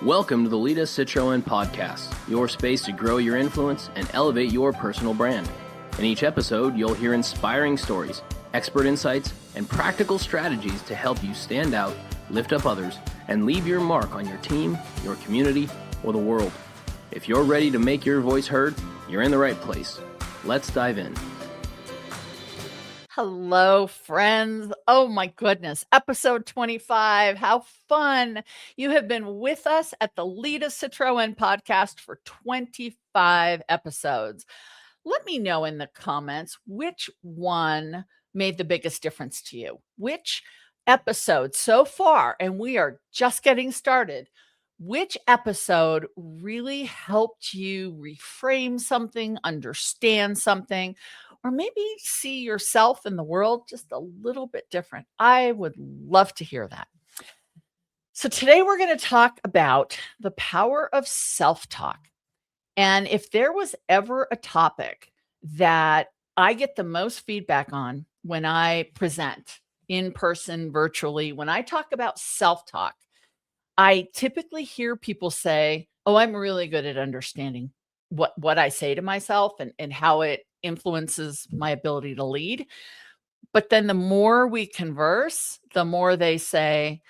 Welcome to the Lida Citroën podcast, your space to grow your influence and elevate your personal brand. In each episode, you'll hear inspiring stories, expert insights, and practical strategies to help you stand out, lift up others, and leave your mark on your team, your community, or the world. If you're ready to make your voice heard, you're in the right place. Let's dive in. Hello, friends. Oh my goodness. Episode 25. How fun. You have been with us at the Lida Citroën podcast for 25 episodes. Let me know in the comments which one made the biggest difference to you. Which episode so far, and we are just getting started, which episode really helped you reframe something, understand something, or maybe see yourself in the world just a little bit different? I would love to hear that. So today we're going to talk about the power of self-talk. And if there was ever a topic that I get the most feedback on when I present in person, virtually, when I talk about self-talk, I typically hear people say, "Oh, I'm really good at understanding what I say to myself and how it influences my ability to lead." But then the more we converse, the more they say,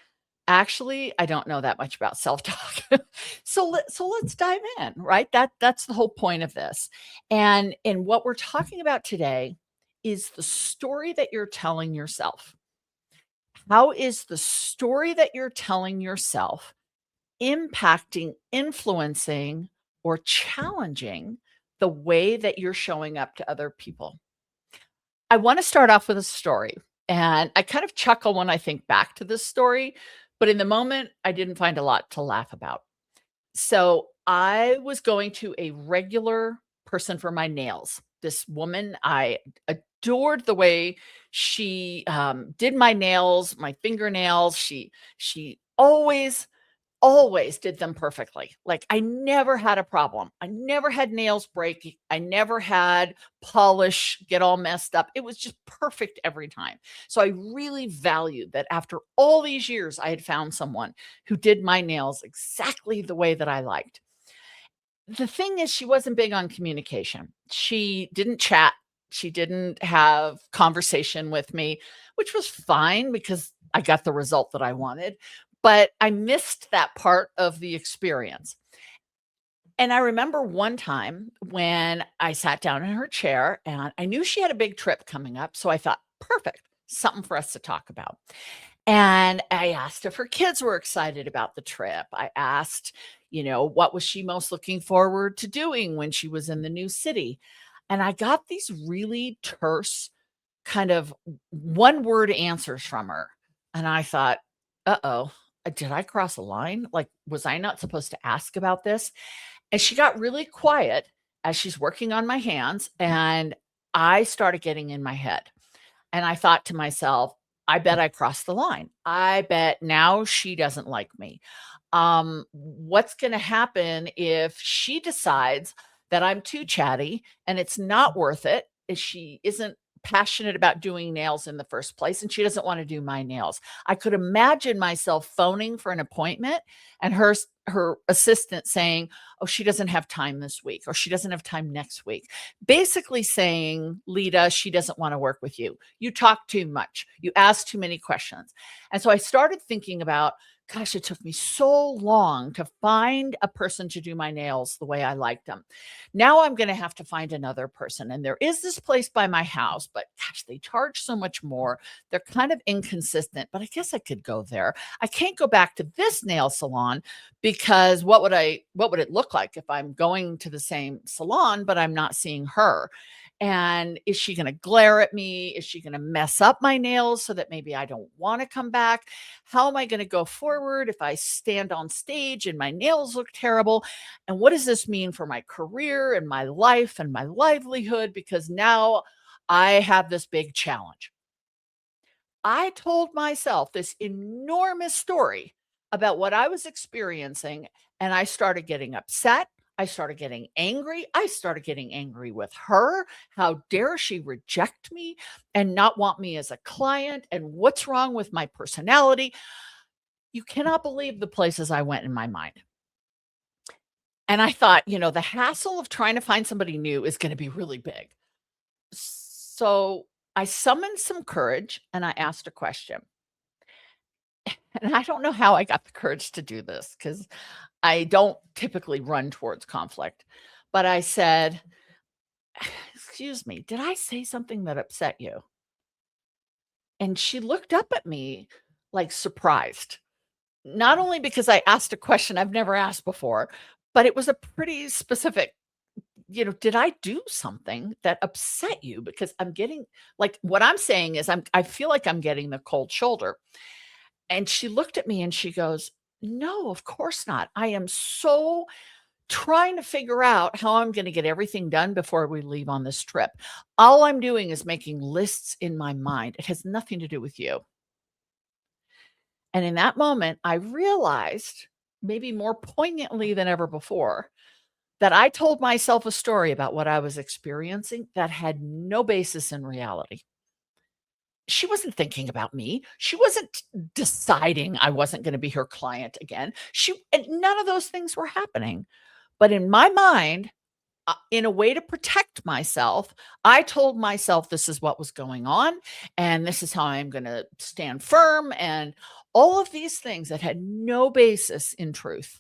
"Actually, I don't know that much about self-talk." So let's dive in, right? That's the whole point of this. And what we're talking about today is the story that you're telling yourself. How is the story that you're telling yourself impacting, influencing, or challenging the way that you're showing up to other people? I want to start off with a story. And I kind of chuckle when I think back to this story, but in the moment, I didn't find a lot to laugh about. So I was going to a regular person for my nails. This woman, I adored the way she did my nails, my fingernails. She always did them perfectly. Like, I never had a problem. I never had nails break. I never had polish get all messed up. It was just perfect every time. So I really valued that after all these years, I had found someone who did my nails exactly the way that I liked. The thing is, she wasn't big on communication. She didn't chat. She didn't have conversation with me, which was fine because I got the result that I wanted. But I missed that part of the experience. And I remember one time when I sat down in her chair and I knew she had a big trip coming up. So I thought, perfect, something for us to talk about. And I asked if her kids were excited about the trip. I asked, what was she most looking forward to doing when she was in the new city? And I got these really terse kind of one word answers from her. And I thought, uh-oh, did I cross a line? Like, was I not supposed to ask about this? And she got really quiet as she's working on my hands. And I started getting in my head. And I thought to myself, I bet I crossed the line. I bet now she doesn't like me. What's going to happen if she decides that I'm too chatty and it's not worth it? If she isn't passionate about doing nails in the first place and she doesn't want to do my nails. I could imagine myself phoning for an appointment and her assistant saying, "Oh, she doesn't have time this week," or "She doesn't have time next week." Basically saying, "Lida, she doesn't want to work with you. You talk too much. You ask too many questions." And so I started thinking about, gosh, it took me so long to find a person to do my nails the way I liked them. Now I'm going to have to find another person. And there is this place by my house, but gosh, they charge so much more. They're kind of inconsistent, but I guess I could go there. I can't go back to this nail salon because what would it look like if I'm going to the same salon, but I'm not seeing her? And is she going to glare at me? Is she going to mess up my nails so that maybe I don't want to come back? How am I going to go forward if I stand on stage and my nails look terrible? And what does this mean for my career and my life and my livelihood? Because now I have this big challenge. I told myself this enormous story about what I was experiencing, and I started getting upset. I started getting angry. I started getting angry with her. How dare she reject me and not want me as a client? And what's wrong with my personality? You cannot believe the places I went in my mind. And I thought, the hassle of trying to find somebody new is going to be really big. So I summoned some courage and I asked a question. And I don't know how I got the courage to do this because I don't typically run towards conflict. But I said, "Excuse me, did I say something that upset you?" And she looked up at me like surprised. Not only because I asked a question I've never asked before, but it was a pretty specific, did I do something that upset you? Because I'm getting like what I'm saying is I feel like I'm getting the cold shoulder. And she looked at me and she goes, "No, of course not. I am so trying to figure out how I'm going to get everything done before we leave on this trip. All I'm doing is making lists in my mind. It has nothing to do with you." And in that moment, I realized, maybe more poignantly than ever before, that I told myself a story about what I was experiencing that had no basis in reality. She wasn't thinking about me. She wasn't deciding I wasn't going to be her client again. And none of those things were happening. But in my mind, in a way to protect myself, I told myself this is what was going on and this is how I'm going to stand firm and all of these things that had no basis in truth.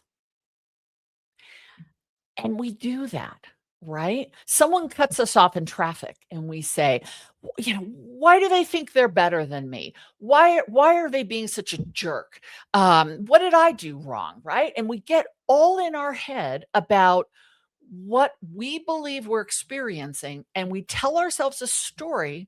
And we do that, right? Someone cuts us off in traffic and we say, why do they think they're better than me? Why are they being such a jerk? What did I do wrong, right? And we get all in our head about what we believe we're experiencing, and we tell ourselves a story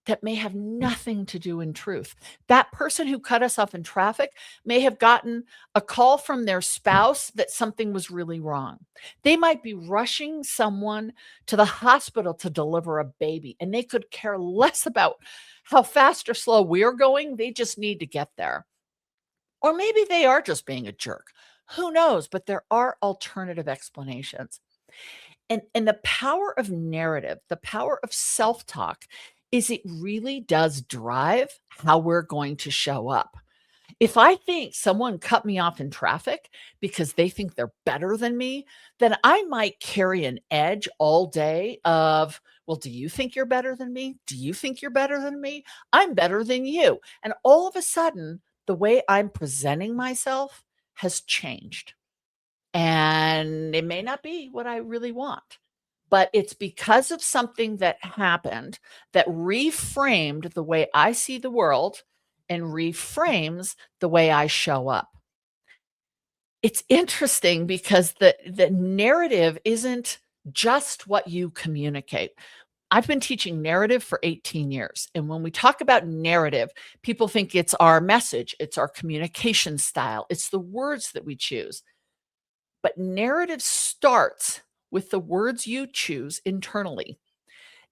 that may have nothing to do in truth. That person who cut us off in traffic may have gotten a call from their spouse that something was really wrong. They might be rushing someone to the hospital to deliver a baby, and they could care less about how fast or slow we're going. They just need to get there. Or maybe they are just being a jerk. Who knows? But there are alternative explanations. And the power of narrative, the power of self-talk is it really does drive how we're going to show up. If I think someone cut me off in traffic because they think they're better than me, then I might carry an edge all day of, well, do you think you're better than me? Do you think you're better than me? I'm better than you. And all of a sudden, the way I'm presenting myself has changed. And it may not be what I really want, but it's because of something that happened that reframed the way I see the world and reframes the way I show up. It's interesting because the narrative isn't just what you communicate. I've been teaching narrative for 18 years. And when we talk about narrative, people think it's our message, it's our communication style, it's the words that we choose. But narrative starts with the words you choose internally.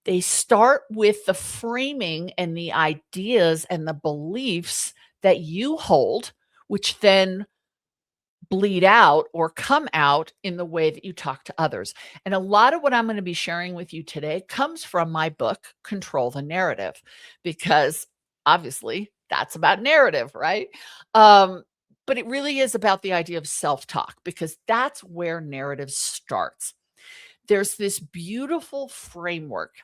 They start with the framing and the ideas and the beliefs that you hold, which then bleed out or come out in the way that you talk to others. And a lot of what I'm going to be sharing with you today comes from my book, Control the Narrative, because obviously that's about narrative, right? But it really is about the idea of self-talk because that's where narrative starts. There's this beautiful framework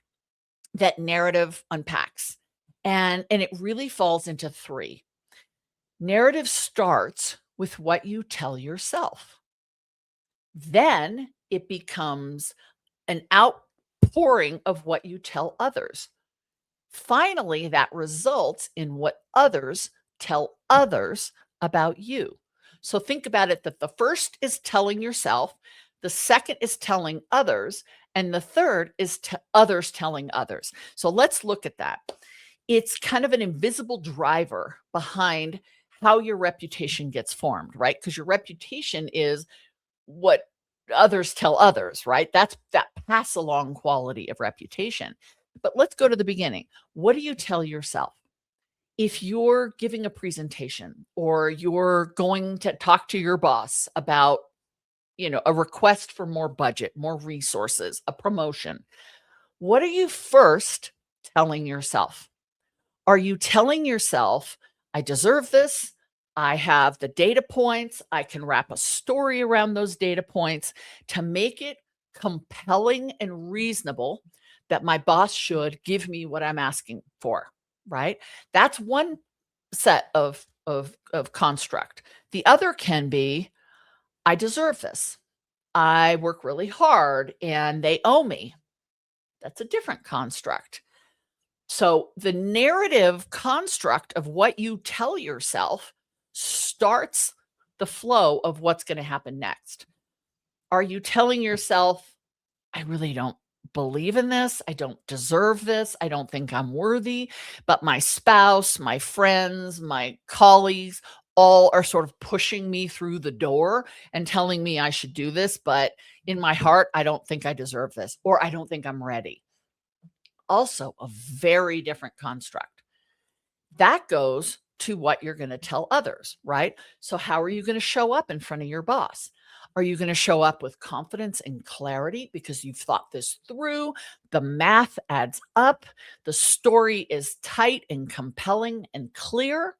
that narrative unpacks, and it really falls into three. Narrative starts with what you tell yourself. Then it becomes an outpouring of what you tell others. Finally, that results in what others tell others about you. So think about it that the first is telling yourself, the second is telling others, and the third is others telling others. So let's look at that. It's kind of an invisible driver behind how your reputation gets formed, right? Because your reputation is what others tell others, right? That's that pass along quality of reputation. But let's go to the beginning. What do you tell yourself? If you're giving a presentation or you're going to talk to your boss about, a request for more budget, more resources, a promotion, what are you first telling yourself? Are you telling yourself, I deserve this? I have the data points. I can wrap a story around those data points to make it compelling and reasonable that my boss should give me what I'm asking for, right? That's one set of construct. The other can be, I deserve this. I work really hard and they owe me. That's a different construct. So the narrative construct of what you tell yourself starts the flow of what's going to happen next. Are you telling yourself, I really don't believe in this. I don't deserve this. I don't think I'm worthy. But my spouse, my friends, my colleagues all are sort of pushing me through the door and telling me I should do this. But in my heart, I don't think I deserve this, or I don't think I'm ready. Also, a very different construct. That goes to what you're going to tell others, right? So, how are you going to show up in front of your boss? Are you going to show up with confidence and clarity because you've thought this through? The math adds up. The story is tight and compelling and clear.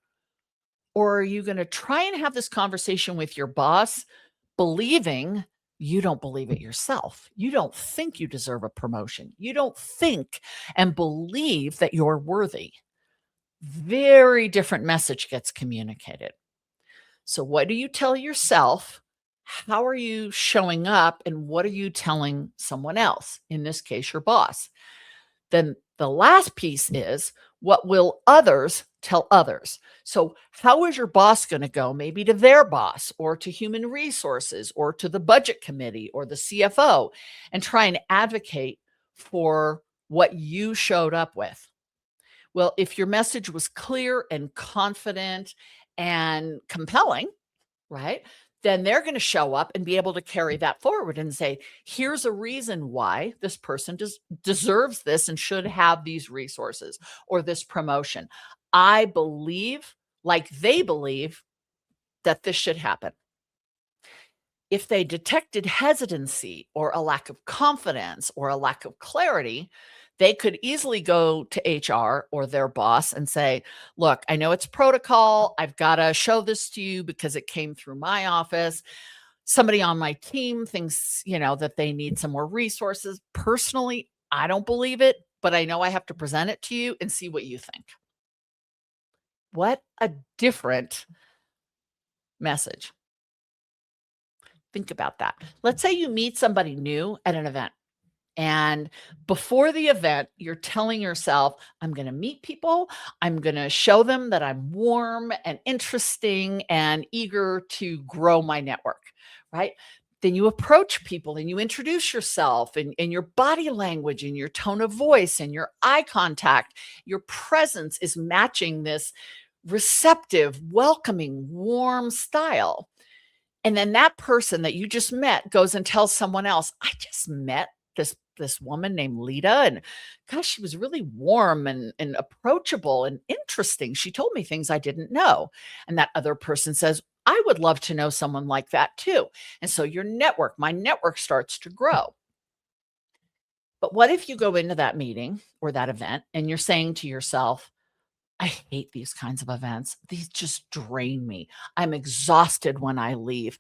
Or are you going to try and have this conversation with your boss, believing you don't believe it yourself? You don't think you deserve a promotion. You don't think and believe that you're worthy. Very different message gets communicated. So, what do you tell yourself? How are you showing up? And what are you telling someone else? In this case, your boss. Then the last piece is, what will others tell others? So, how is your boss going to go? Maybe to their boss, or to human resources, or to the budget committee, or the CFO, and try and advocate for what you showed up with. Well, if your message was clear and confident and compelling, right? Then they're going to show up and be able to carry that forward and say, here's a reason why this person deserves this and should have these resources or this promotion. I believe, like they believe, that this should happen. If they detected hesitancy or a lack of confidence or a lack of clarity, they could easily go to HR or their boss and say, look, I know it's protocol. I've got to show this to you because it came through my office. Somebody on my team thinks, that they need some more resources. Personally, I don't believe it, but I know I have to present it to you and see what you think. What a different message. Think about that. Let's say you meet somebody new at an event. And before the event, you're telling yourself, I'm going to meet people. I'm going to show them that I'm warm and interesting and eager to grow my network, right? Then you approach people and you introduce yourself, and your body language and your tone of voice and your eye contact, your presence is matching this receptive, welcoming, warm style. And then that person that you just met goes and tells someone else, I just met this woman named Lida, and gosh, she was really warm and approachable and interesting. She told me things I didn't know. And that other person says, I would love to know someone like that too. And so my network starts to grow. But what if you go into that meeting or that event and you're saying to yourself, I hate these kinds of events. These just drain me. I'm exhausted when I leave.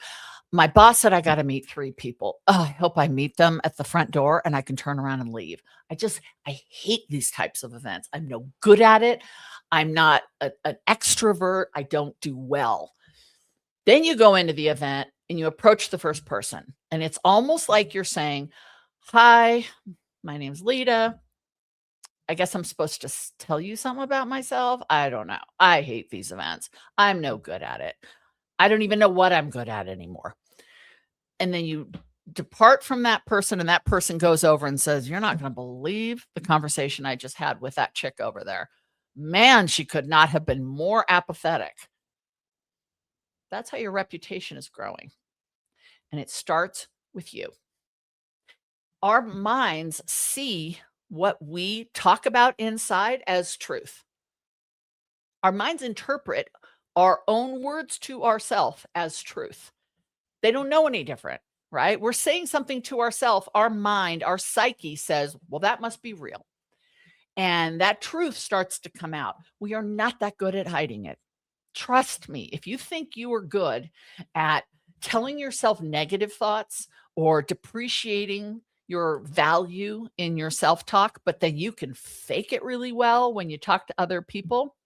My boss said I got to meet 3 people. Oh, I hope I meet them at the front door and I can turn around and leave. I hate these types of events. I'm no good at it. I'm not an extrovert. I don't do well. Then you go into the event and you approach the first person. And it's almost like you're saying, hi, my name's Lida. I guess I'm supposed to tell you something about myself. I don't know. I hate these events. I'm no good at it. I don't even know what I'm good at anymore. And then you depart from that person, and that person goes over and says, you're not going to believe the conversation I just had with that chick over there. Man, she could not have been more apathetic. That's how your reputation is growing. And it starts with you. Our minds see what we talk about inside as truth. Our minds interpret our own words to ourselves as truth. They don't know any different, right? We're saying something to ourselves. Our mind, our psyche says, well, that must be real. And that truth starts to come out. We are not that good at hiding it. Trust me, if you think you are good at telling yourself negative thoughts or depreciating your value in your self-talk, but then you can fake it really well when you talk to other people,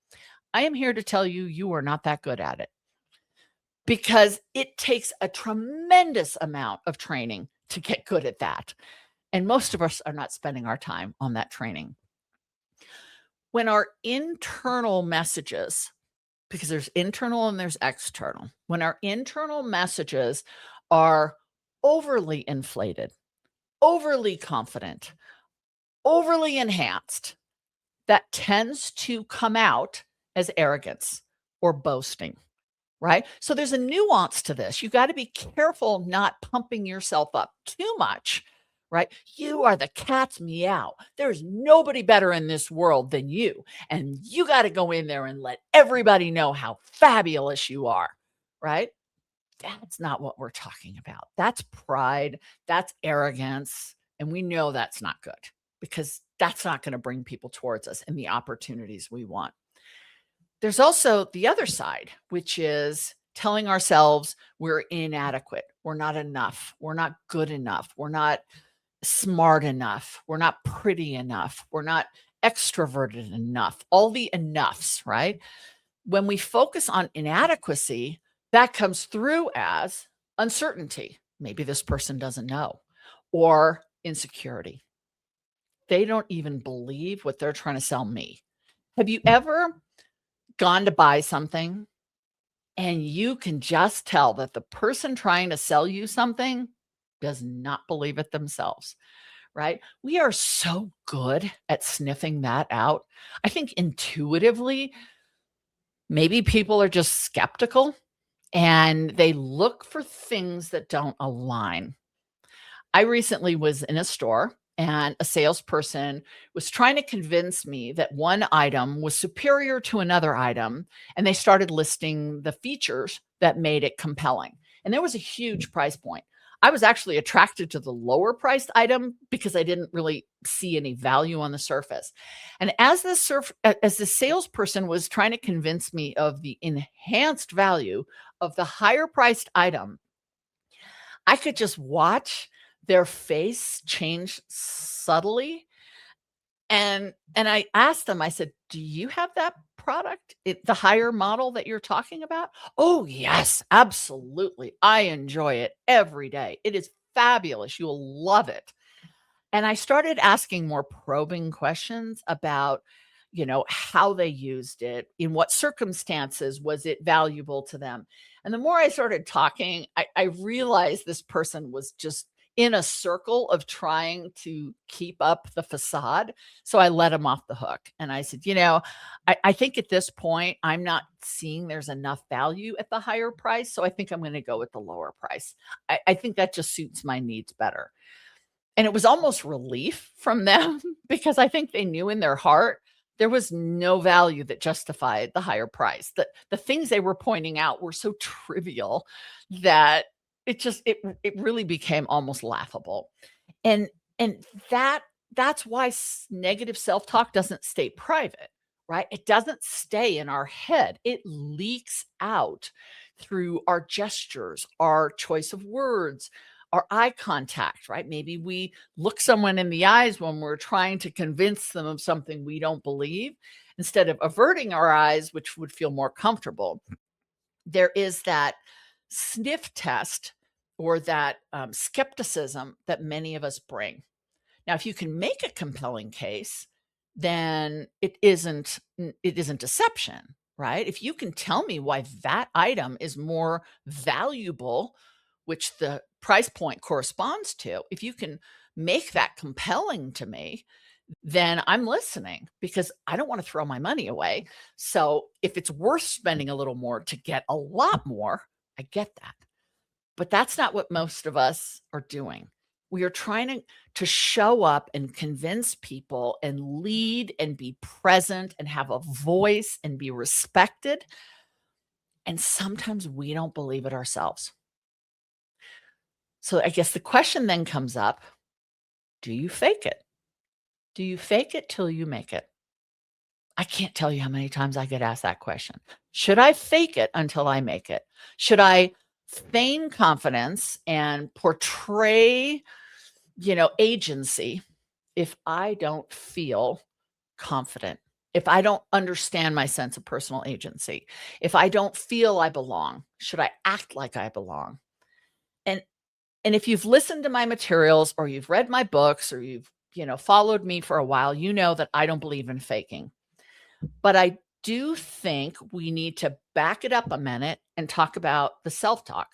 I am here to tell you, you are not that good at it because it takes a tremendous amount of training to get good at that. And most of us are not spending our time on that training. When our internal messages, because there's internal and there's external, when our internal messages are overly inflated, overly confident, overly enhanced, that tends to come out as arrogance or boasting. Right? So there's a nuance to this. You got to be careful not pumping yourself up too much, right? You are the cat's meow. There's nobody better in this world than you. And you got to go in there and let everybody know how fabulous you are, right? That's not what we're talking about. That's pride, that's arrogance. And we know that's not good because that's not going to bring people towards us and the opportunities we want. There's also the other side, which is telling ourselves we're inadequate, we're not enough, we're not good enough, we're not smart enough, we're not pretty enough, we're not extroverted enough, all the enoughs, right? When we focus on inadequacy, that comes through as uncertainty. Maybe this person doesn't know, or insecurity. They don't even believe what they're trying to sell me. Have you ever gone to buy something and you can just tell that the person trying to sell you something does not believe it themselves, right? We are so good at sniffing that out. I think intuitively, maybe people are just skeptical and they look for things that don't align. I recently was in a store and a salesperson was trying to convince me that one item was superior to another item. And they started listing the features that made it compelling. And there was a huge price point. I was actually attracted to the lower priced item because I didn't really see any value on the surface. And as the salesperson was trying to convince me of the enhanced value of the higher priced item, I could just watch their face change subtly. And I asked them, I said, "Do you have that product? The higher model that you're talking about?" "Oh, yes, absolutely. I enjoy it every day. It is fabulous. You'll love it." And I started asking more probing questions about, how they used it, in what circumstances was it valuable to them. And the more I started talking, I realized this person was just in a circle of trying to keep up the facade. So I let him off the hook. And I said, I think at this point, I'm not seeing there's enough value at the higher price. So I think I'm going to go with the lower price. I think that just suits my needs better. And it was almost relief from them because I think they knew in their heart there was no value that justified the higher price. The things they were pointing out were so trivial that it really became almost laughable. And and that's why negative self-talk doesn't stay private, right? It doesn't stay in our head. It leaks out through our gestures, our choice of words, our eye contact, right? Maybe we look someone in the eyes when we're trying to convince them of something we don't believe instead of averting our eyes, which would feel more comfortable. There is that sniff test or that skepticism that many of us bring. Now, if you can make a compelling case, then it isn't deception, right? If you can tell me why that item is more valuable, which the price point corresponds to, if you can make that compelling to me, then I'm listening because I don't want to throw my money away. So if it's worth spending a little more to get a lot more, I get that. But that's not what most of us are doing. We are trying to show up and convince people and lead and be present and have a voice and be respected. And sometimes we don't believe it ourselves. So I guess the question then comes up, do you fake it? Do you fake it till you make it? I can't tell you how many times I get asked that question. Should I fake it until I make it? Should I feign confidence and portray, agency if I don't feel confident? If I don't understand my sense of personal agency, if I don't feel I belong, should I act like I belong? And and if you've listened to my materials or you've read my books or you've, followed me for a while, you know that I don't believe in faking. But I do think we need to back it up a minute and talk about the self-talk.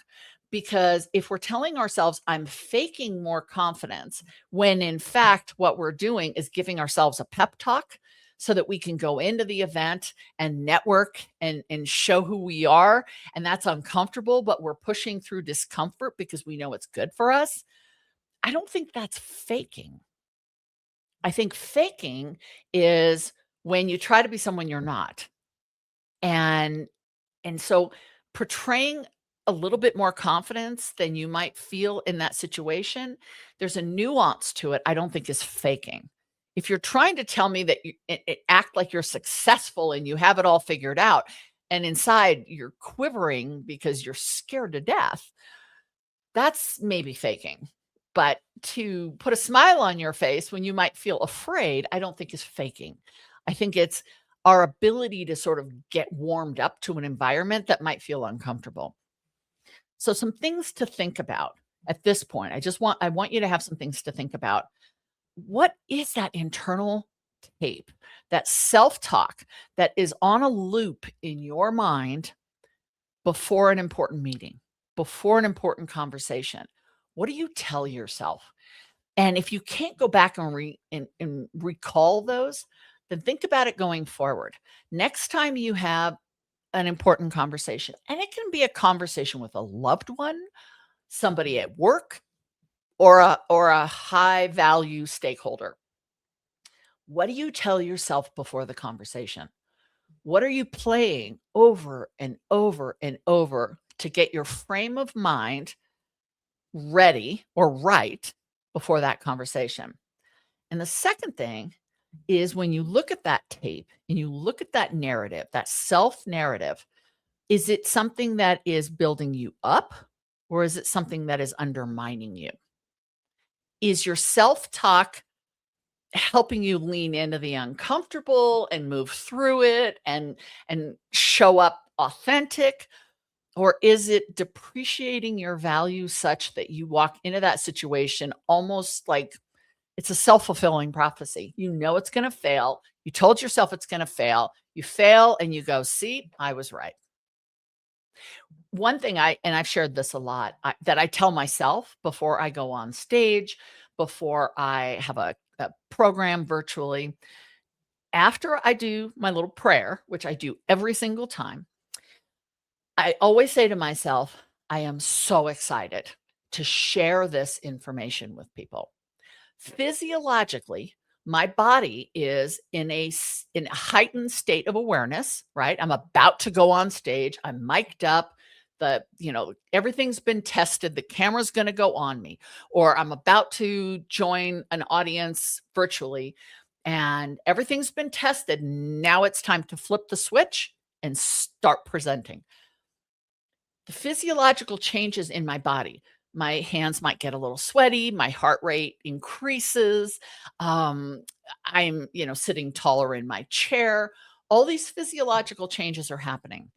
Because if we're telling ourselves, I'm faking more confidence, when in fact, what we're doing is giving ourselves a pep talk so that we can go into the event and network and show who we are. And that's uncomfortable, but we're pushing through discomfort because we know it's good for us. I don't think that's faking. I think faking is when you try to be someone you're not. And and so portraying a little bit more confidence than you might feel in that situation, there's a nuance to it I don't think is faking. If you're trying to tell me that act like you're successful and you have it all figured out, and inside you're quivering because you're scared to death, that's maybe faking. But to put a smile on your face when you might feel afraid, I don't think is faking. I think it's our ability to sort of get warmed up to an environment that might feel uncomfortable. So some things to think about at this point. I want you to have some things to think about. What is that internal tape, that self-talk that is on a loop in your mind before an important meeting, before an important conversation? What do you tell yourself? And if you can't go back and recall those, then think about it going forward. Next time you have an important conversation, and it can be a conversation with a loved one, somebody at work, or a high value stakeholder. What do you tell yourself before the conversation? What are you playing over and over and over to get your frame of mind ready or right before that conversation? And the second thing is, when you look at that tape and you look at that narrative, that self narrative, is it something that is building you up, or is it something that is undermining you? Is your self talk helping you lean into the uncomfortable and move through it and show up authentic, or is it depreciating your value such that you walk into that situation almost like it's a self-fulfilling prophecy? You know it's going to fail. You told yourself it's going to fail. You fail and you go, "See, I was right." One thing I've shared this a lot, that I tell myself before I go on stage, before I have a program virtually, after I do my little prayer, which I do every single time, I always say to myself, I am so excited to share this information with people. Physiologically, my body is in a heightened state of awareness, right? I'm about to go on stage. I'm mic'd up. Everything's been tested. The camera's going to go on me, or I'm about to join an audience virtually and everything's been tested. Now it's time to flip the switch and start presenting. The physiological changes in my body. My hands might get a little sweaty, my heart rate increases, I'm, sitting taller in my chair. All these physiological changes are happening.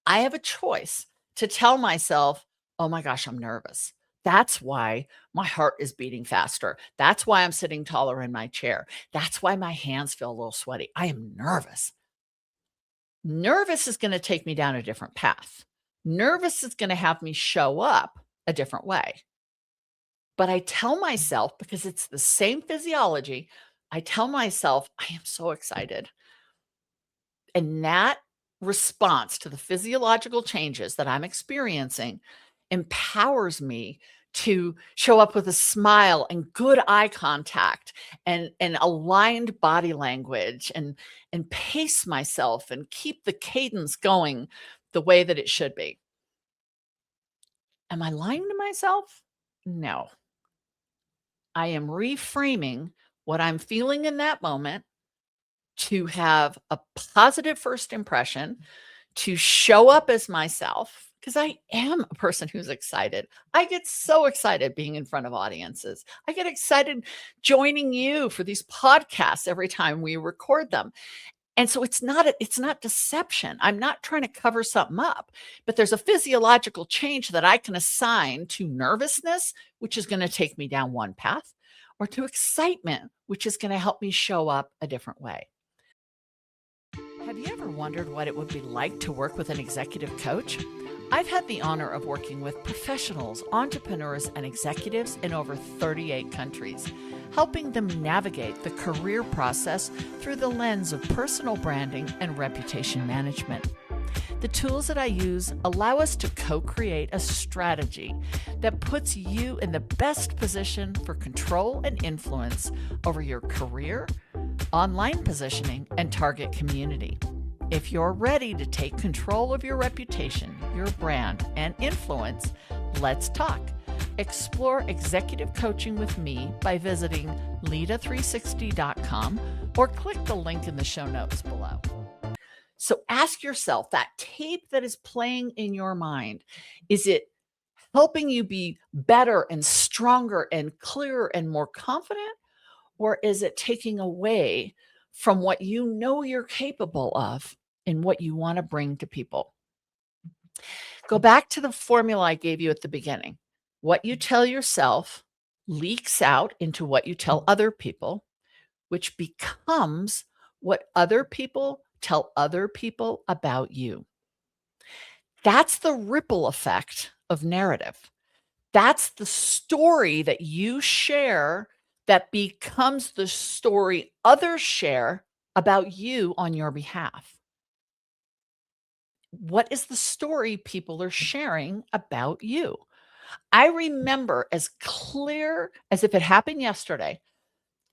I have a choice to tell myself, "Oh my gosh, I'm nervous. That's why my heart is beating faster. That's why I'm sitting taller in my chair. That's why my hands feel a little sweaty. I am nervous." Nervous is going to take me down a different path. Nervous is going to have me show up a different way. But I tell myself, because it's the same physiology, I tell myself, I am so excited. And that response to the physiological changes that I'm experiencing empowers me to show up with a smile and good eye contact and aligned body language and pace myself and keep the cadence going the way that it should be. Am I lying to myself? No. I am reframing what I'm feeling in that moment to have a positive first impression, to show up as myself, because I am a person who's excited. I get so excited being in front of audiences. I get excited joining you for these podcasts every time we record them. And so it's not deception. I'm not trying to cover something up, but there's a physiological change that I can assign to nervousness, which is going to take me down one path, or to excitement, which is going to help me show up a different way. Have you ever wondered what it would be like to work with an executive coach? I've had the honor of working with professionals, entrepreneurs, and executives in over 38 countries, helping them navigate the career process through the lens of personal branding and reputation management. The tools that I use allow us to co-create a strategy that puts you in the best position for control and influence over your career, online positioning, and target community. If you're ready to take control of your reputation, your brand, and influence, let's talk. Explore executive coaching with me by visiting Lida360.com or click the link in the show notes below. So ask yourself, that tape that is playing in your mind, is it helping you be better and stronger and clearer and more confident? Or is it taking away from what you know you're capable of and what you want to bring to people? Go back to the formula I gave you at the beginning. What you tell yourself leaks out into what you tell other people, which becomes what other people tell other people about you. That's the ripple effect of narrative. That's the story that you share that becomes the story others share about you on your behalf. What is the story people are sharing about you? I remember as clear as if it happened yesterday,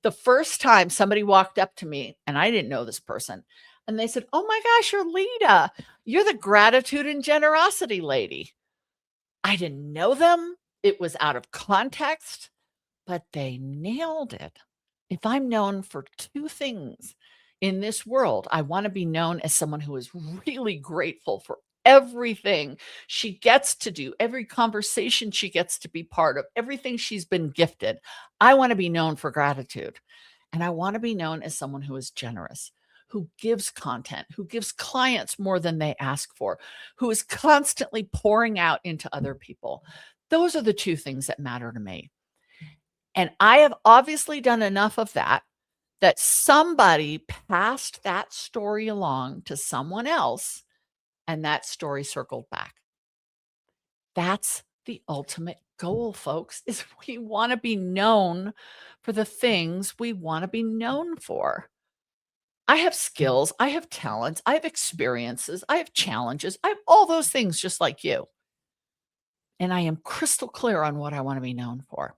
the first time somebody walked up to me, and I didn't know this person, and they said, "Oh my gosh, you're Lida. You're the gratitude and generosity lady." I didn't know them. It was out of context, but they nailed it. If I'm known for two things in this world, I want to be known as someone who is really grateful for everything she gets to do, every conversation she gets to be part of, everything she's been gifted. I want to be known for gratitude. And I want to be known as someone who is generous, who gives content, who gives clients more than they ask for, who is constantly pouring out into other people. Those are the two things that matter to me. And I have obviously done enough of that somebody passed that story along to someone else, and that story circled back. That's the ultimate goal, folks, is we want to be known for the things we want to be known for. I have skills, I have talents, I have experiences, I have challenges, I have all those things just like you. And I am crystal clear on what I want to be known for.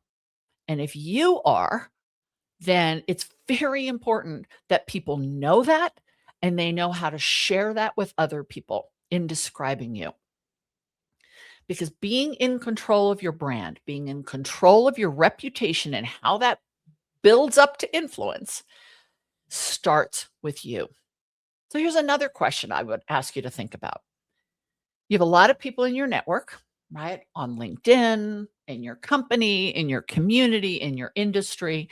And if you are, then it's very important that people know that and they know how to share that with other people in describing you. Because being in control of your brand, being in control of your reputation and how that builds up to influence starts with you. So here's another question I would ask you to think about. You have a lot of people in your network, right? On LinkedIn, in your company, in your community, in your industry.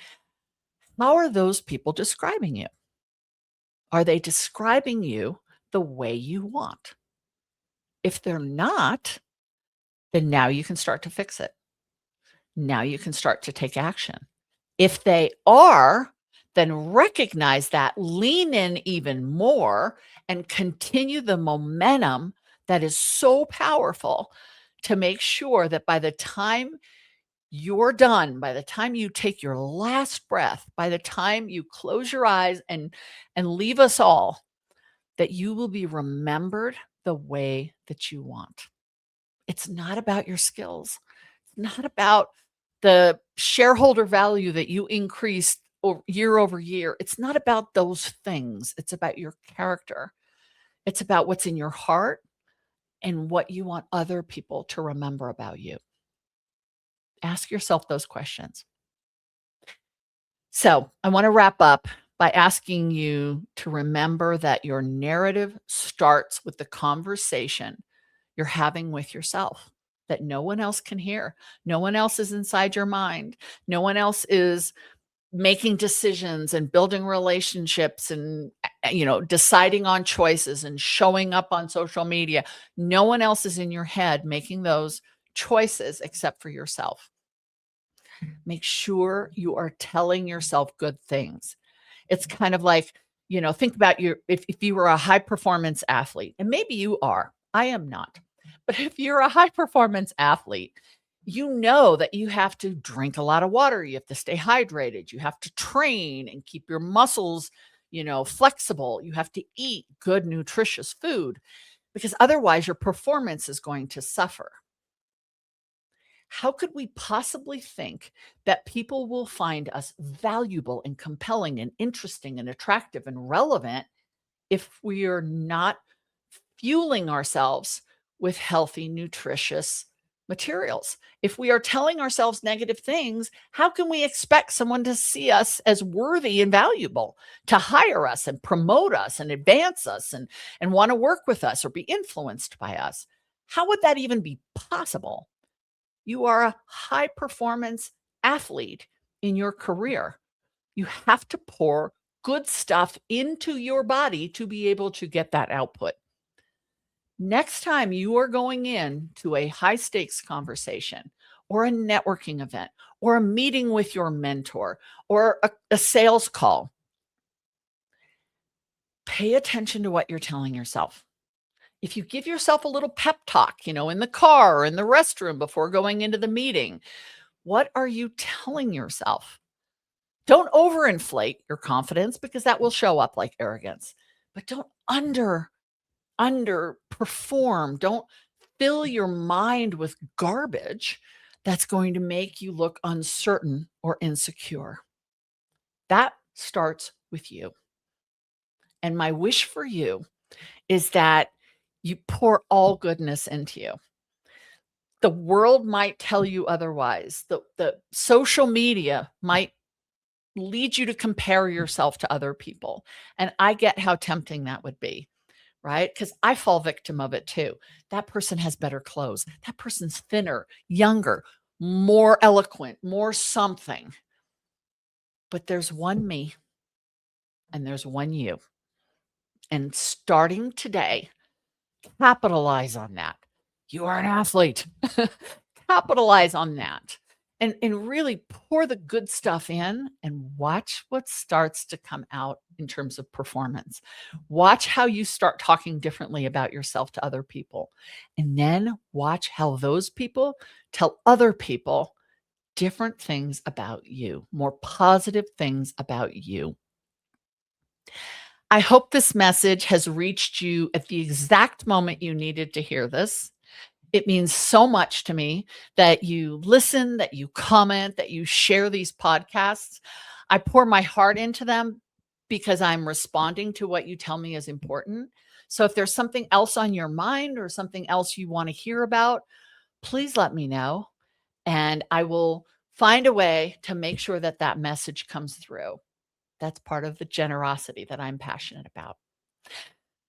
How are those people describing you? Are they describing you the way you want? If they're not, then now you can start to fix it. Now you can start to take action. If they are, then recognize that, lean in even more, and continue the momentum that is so powerful to make sure that by the time you're done, by the time you take your last breath, by the time you close your eyes and leave us all, that you will be remembered the way that you want. It's not about your skills. It's not about the shareholder value that you increased year over year. It's not about those things. It's about your character. It's about what's in your heart and what you want other people to remember about you. Ask yourself those questions. So I want to wrap up by asking you to remember that your narrative starts with the conversation you're having with yourself that no one else can hear. No one else is inside your mind. No one else is making decisions and building relationships and deciding on choices and showing up on social media. No one else is in your head making those choices except for yourself. Make sure you are telling yourself good things. It's kind of like, think about if you were a high performance athlete, and maybe you are, I am not. But if you're a high performance athlete, you know that you have to drink a lot of water. You have to stay hydrated. You have to train and keep your muscles, flexible. You have to eat good, nutritious food because otherwise your performance is going to suffer. How could we possibly think that people will find us valuable and compelling and interesting and attractive and relevant if we are not fueling ourselves with healthy, nutritious materials? If we are telling ourselves negative things, how can we expect someone to see us as worthy and valuable, to hire us and promote us and advance us and want to work with us or be influenced by us? How would that even be possible? You are a high performance athlete in your career. You have to pour good stuff into your body to be able to get that output. Next time you are going into a high stakes conversation or a networking event or a meeting with your mentor or a sales call, pay attention to what you're telling yourself. If you give yourself a little pep talk, in the car or in the restroom before going into the meeting, what are you telling yourself? Don't overinflate your confidence because that will show up like arrogance, but don't underperform. Don't fill your mind with garbage that's going to make you look uncertain or insecure. That starts with you. And my wish for you is that you pour all goodness into you. The world might tell you otherwise. The social media might lead you to compare yourself to other people. And I get how tempting that would be, right? Because I fall victim of it too. That person has better clothes. That person's thinner, younger, more eloquent, more something. But there's one me and there's one you. And starting today, capitalize on that. You are an athlete. Capitalize on that. And really pour the good stuff in and watch what starts to come out in terms of performance. Watch how you start talking differently about yourself to other people. And then watch how those people tell other people different things about you, more positive things about you. I hope this message has reached you at the exact moment you needed to hear this. It means so much to me that you listen, that you comment, that you share these podcasts. I pour my heart into them because I'm responding to what you tell me is important. So if there's something else on your mind or something else you want to hear about, please let me know. And I will find a way to make sure that that message comes through. That's part of the generosity that I'm passionate about.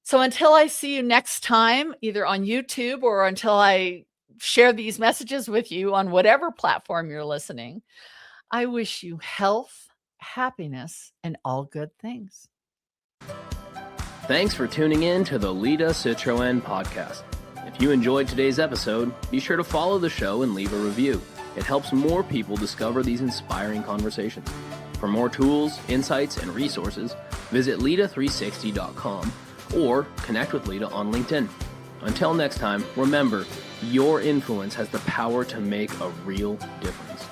So until I see you next time, either on YouTube or until I share these messages with you on whatever platform you're listening, I wish you health, happiness, and all good things. Thanks for tuning in to the Lida Citroën podcast. If you enjoyed today's episode, be sure to follow the show and leave a review. It helps more people discover these inspiring conversations. For more tools, insights, and resources, visit Lida360.com or connect with Lida on LinkedIn. Until next time, remember, your influence has the power to make a real difference.